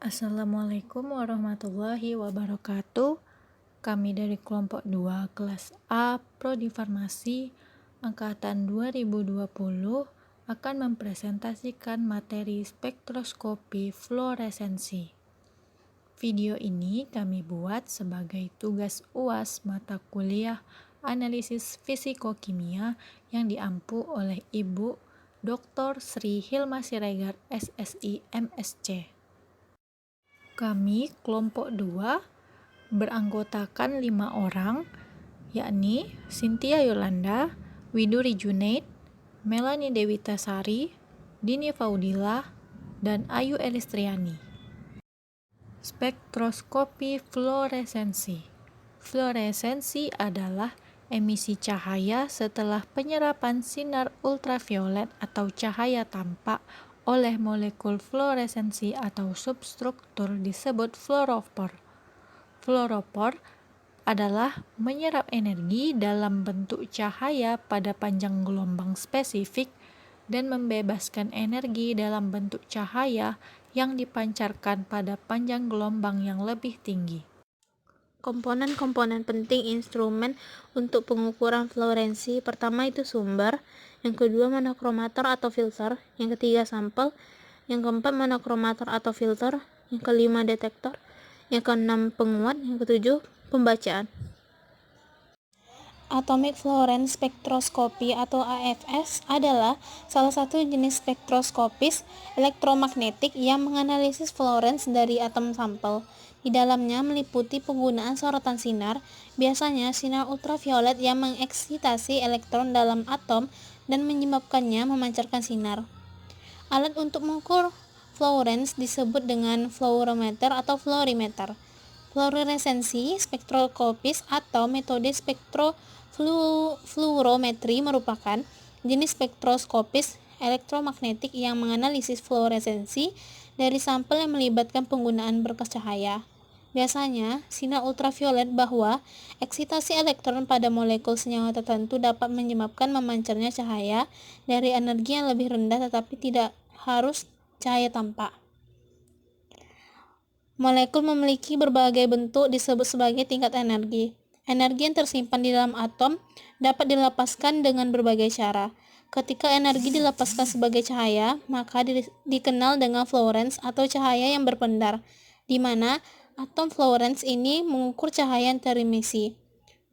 Assalamualaikum warahmatullahi wabarakatuh. Kami dari kelompok 2 kelas A Prodi Farmasi angkatan 2020 akan mempresentasikan materi spektroskopi fluoresensi. Video ini kami buat sebagai tugas UAS mata kuliah analisis fisikokimia yang diampu oleh Ibu Dr. Sri Hilma Siregar SSI MSc. Kami kelompok 2 beranggotakan 5 orang, yakni Cynthia Yolanda, Widuri Junaid, Melanie Dewitasari, Dini Faudila, dan Ayu Elistriani. Spektroskopi fluoresensi. Fluoresensi adalah emisi cahaya setelah penyerapan sinar ultraviolet atau cahaya tampak oleh molekul fluoresensi atau substruktur disebut fluorophor. Fluorophor adalah menyerap energi dalam bentuk cahaya pada panjang gelombang spesifik dan membebaskan energi dalam bentuk cahaya yang dipancarkan pada panjang gelombang yang lebih tinggi. Komponen-komponen penting instrumen untuk pengukuran fluoresensi pertama itu sumber, yang kedua monokromator atau filter, yang ketiga sampel, yang keempat monokromator atau filter, yang kelima detektor, yang keenam penguat, yang ketujuh pembacaan. Atomic Fluorescence Spectroscopy atau AFS adalah salah satu jenis spektroskopis elektromagnetik yang menganalisis fluorens dari atom sampel. Di dalamnya meliputi penggunaan sorotan sinar, biasanya sinar ultraviolet yang mengeksitasi elektron dalam atom dan menyebabkannya memancarkan sinar. Alat untuk mengukur fluorens disebut dengan fluorometer atau fluorimeter. Fluoresensi spektroskopis atau metode spektrofluorometri merupakan jenis spektroskopis elektromagnetik yang menganalisis fluoresensi dari sampel yang melibatkan penggunaan berkas cahaya. Biasanya, sinar ultraviolet bahwa eksitasi elektron pada molekul senyawa tertentu dapat menyebabkan memancarnya cahaya dari energi yang lebih rendah tetapi tidak harus cahaya tampak. Molekul memiliki berbagai bentuk disebut sebagai tingkat energi. Energi yang tersimpan di dalam atom dapat dilepaskan dengan berbagai cara. Ketika energi dilepaskan sebagai cahaya, maka dikenal dengan fluoresens atau cahaya yang berpendar, di mana atom fluoresens ini mengukur cahaya yang teremisi.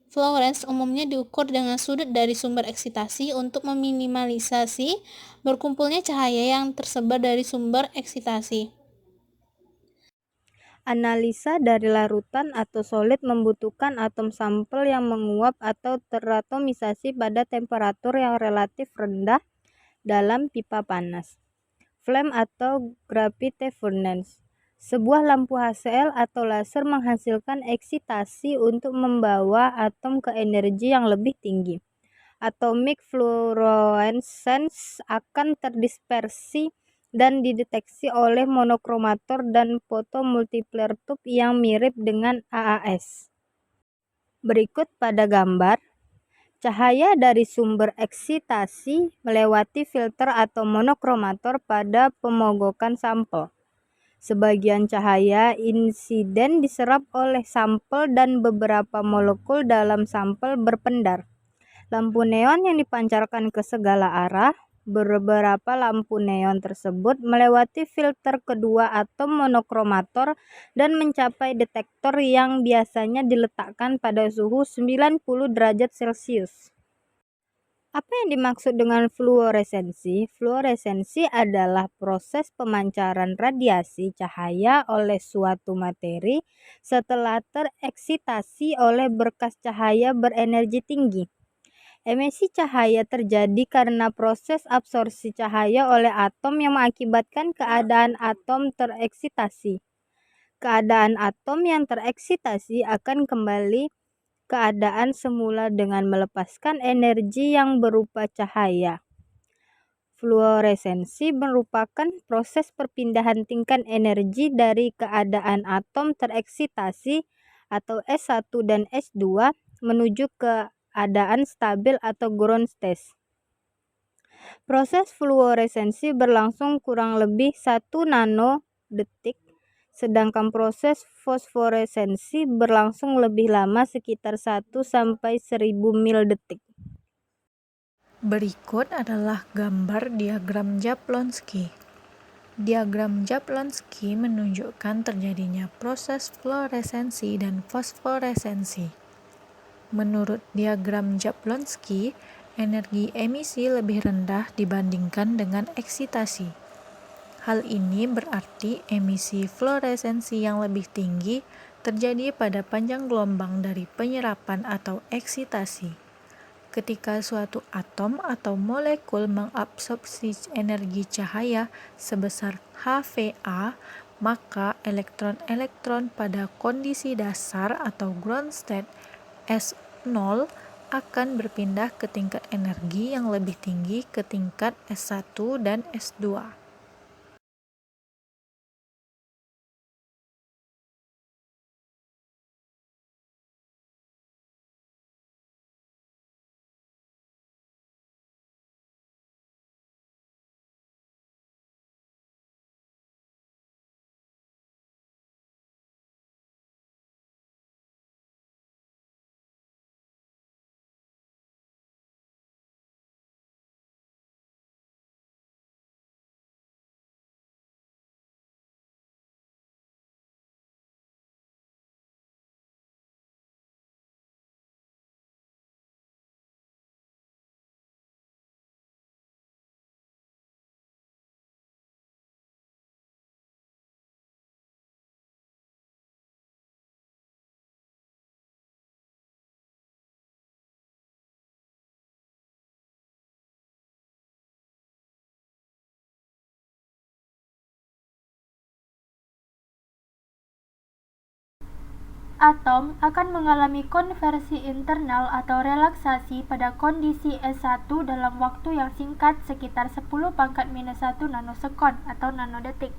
Fluoresens umumnya diukur dengan sudut dari sumber eksitasi untuk meminimalisasi berkumpulnya cahaya yang tersebar dari sumber eksitasi. Analisa dari larutan atau solid membutuhkan atom sampel yang menguap atau teratomisasi pada temperatur yang relatif rendah dalam pipa panas. Flame atau graphite furnace. Sebuah lampu HCl atau laser menghasilkan eksitasi untuk membawa atom ke energi yang lebih tinggi. Atomic fluorescence akan terdispersi dan dideteksi oleh monokromator dan fotomultiplier tube yang mirip dengan AAS. Berikut pada gambar, cahaya dari sumber eksitasi melewati filter atau monokromator pada pemogokan sampel. Sebagian cahaya insiden diserap oleh sampel dan beberapa molekul dalam sampel berpendar. Lampu neon yang dipancarkan ke segala arah. Beberapa lampu neon tersebut melewati filter kedua atom monokromator dan mencapai detektor yang biasanya diletakkan pada suhu 90 derajat Celcius. Apa yang dimaksud dengan fluoresensi? Fluoresensi adalah proses pemancaran radiasi cahaya oleh suatu materi setelah tereksitasi oleh berkas cahaya berenergi tinggi. Emisi cahaya terjadi karena proses absorpsi cahaya oleh atom yang mengakibatkan keadaan atom tereksitasi. Keadaan atom yang tereksitasi akan kembali keadaan semula dengan melepaskan energi yang berupa cahaya. Fluoresensi merupakan proses perpindahan tingkat energi dari keadaan atom tereksitasi atau S1 dan S2 menuju ke keadaan stabil atau ground state. Proses fluoresensi berlangsung kurang lebih 1 nanodetik sedangkan proses fosforesensi berlangsung lebih lama, sekitar 1–1000 mil detik. Berikut adalah gambar diagram Jablonski. Diagram Jablonski menunjukkan terjadinya proses fluoresensi dan fosforesensi. Menurut diagram Jablonski, energi emisi lebih rendah dibandingkan dengan eksitasi. Hal ini berarti emisi fluoresensi yang lebih tinggi terjadi pada panjang gelombang dari penyerapan atau eksitasi. Ketika suatu atom atau molekul mengabsorpsi energi cahaya sebesar HVA, maka elektron-elektron pada kondisi dasar atau ground state S0 akan berpindah ke tingkat energi yang lebih tinggi ke tingkat S1 dan S2. Atom akan mengalami konversi internal atau relaksasi pada kondisi S1 dalam waktu yang singkat sekitar 10⁻⁻1 nanosekon atau nanodetik.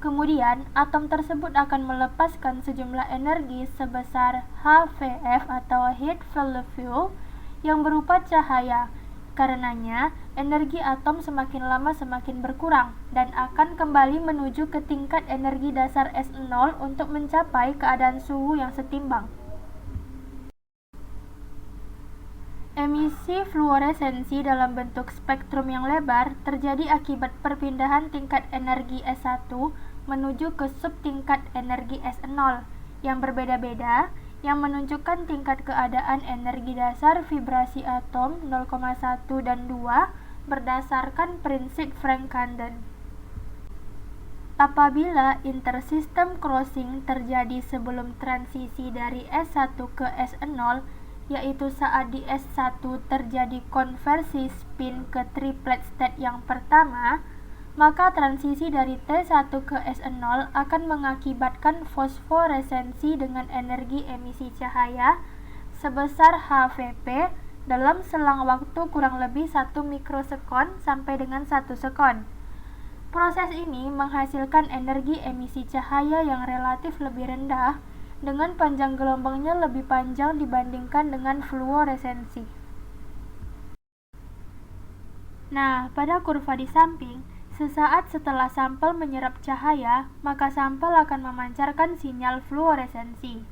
Kemudian, atom tersebut akan melepaskan sejumlah energi sebesar HVF atau Heat Value Fuel yang berupa cahaya. Karenanya, energi atom semakin lama semakin berkurang dan akan kembali menuju ke tingkat energi dasar S0 untuk mencapai keadaan suhu yang setimbang. Emisi fluoresensi dalam bentuk spektrum yang lebar terjadi akibat perpindahan tingkat energi S1 menuju ke subtingkat energi S0 yang berbeda-beda, yang menunjukkan tingkat keadaan energi dasar vibrasi atom 0,1 dan 2 berdasarkan prinsip Frank-Condon. Apabila intersystem crossing terjadi sebelum transisi dari S1 ke S0, yaitu saat di S1 terjadi konversi spin ke triplet state yang pertama, maka transisi dari T1 ke S0 akan mengakibatkan fosforesensi dengan energi emisi cahaya sebesar HVP dalam selang waktu kurang lebih 1 mikrosekon sampai dengan 1 sekon. Proses ini menghasilkan energi emisi cahaya yang relatif lebih rendah dengan panjang gelombangnya lebih panjang dibandingkan dengan fluoresensi. Nah, pada kurva di samping, sesaat setelah sampel menyerap cahaya, maka sampel akan memancarkan sinyal fluoresensi.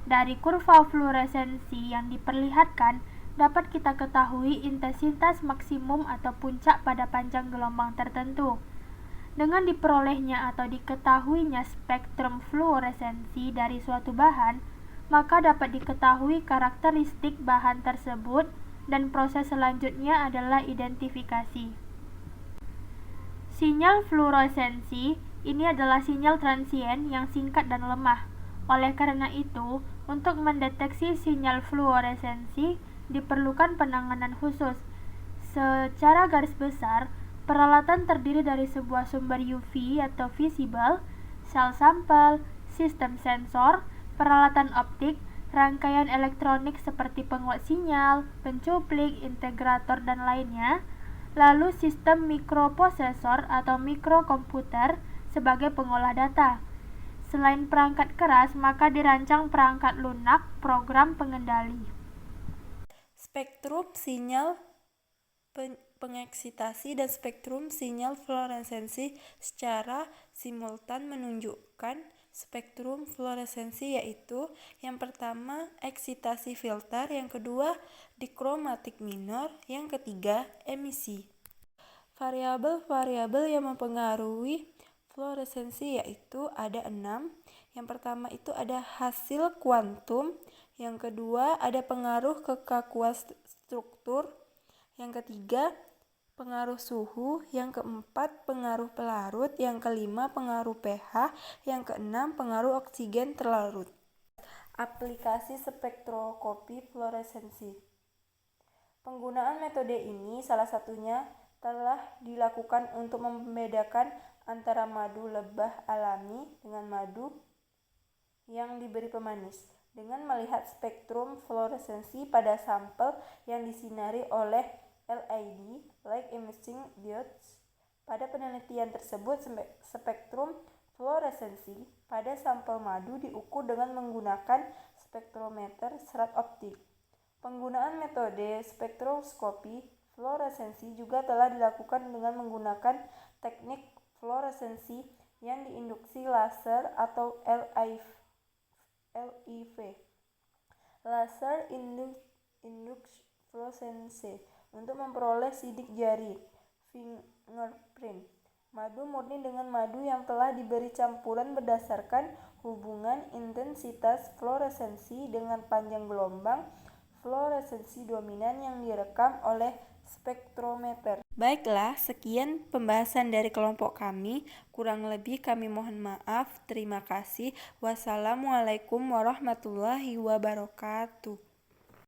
Dari kurva fluoresensi yang diperlihatkan, dapat kita ketahui intensitas maksimum atau puncak pada panjang gelombang tertentu. Dengan diperolehnya atau diketahuinya spektrum fluoresensi dari suatu bahan, maka dapat diketahui karakteristik bahan tersebut dan proses selanjutnya adalah identifikasi. Sinyal fluoresensi ini adalah sinyal transien yang singkat dan lemah. Oleh karena itu, untuk mendeteksi sinyal fluoresensi diperlukan penanganan khusus. Secara garis besar, peralatan terdiri dari sebuah sumber UV atau visible, sel sampel, sistem sensor, peralatan optik, rangkaian elektronik seperti penguat sinyal, pencuplik, integrator, dan lainnya, lalu sistem mikroprosesor atau mikrokomputer sebagai pengolah data. Selain perangkat keras, maka dirancang perangkat lunak, program pengendali. Spektrum sinyal pengeksitasi dan spektrum sinyal fluoresensi secara simultan menunjukkan spektrum fluoresensi, yaitu yang pertama eksitasi filter, yang kedua dikromatik minor, yang ketiga emisi. Variabel-variabel yang mempengaruhi fluoresensi yaitu ada 6. Yang pertama itu ada hasil kuantum, yang kedua ada pengaruh kekakuan struktur, yang ketiga pengaruh suhu, yang keempat pengaruh pelarut, yang kelima pengaruh pH, yang keenam pengaruh oksigen terlarut. Aplikasi spektroskopi fluoresensi. Penggunaan metode ini salah satunya telah dilakukan untuk membedakan antara madu lebah alami dengan madu yang diberi pemanis, dengan melihat spektrum fluoresensi pada sampel yang disinari oleh LED (Light Emitting Diodes). Pada penelitian tersebut, spektrum fluoresensi pada sampel madu diukur dengan menggunakan spektrometer serat optik. Penggunaan metode spektroskopi fluoresensi juga telah dilakukan dengan menggunakan teknik fluoresensi yang diinduksi laser atau LIV, laser induced fluorescence, untuk memperoleh sidik jari fingerprint madu murni dengan madu yang telah diberi campuran berdasarkan hubungan intensitas fluoresensi dengan panjang gelombang fluoresensi dominan yang direkam oleh spektrometer. Baiklah, sekian pembahasan dari kelompok kami. Kurang lebih kami mohon maaf. Terima kasih. Wassalamualaikum warahmatullahi wabarakatuh.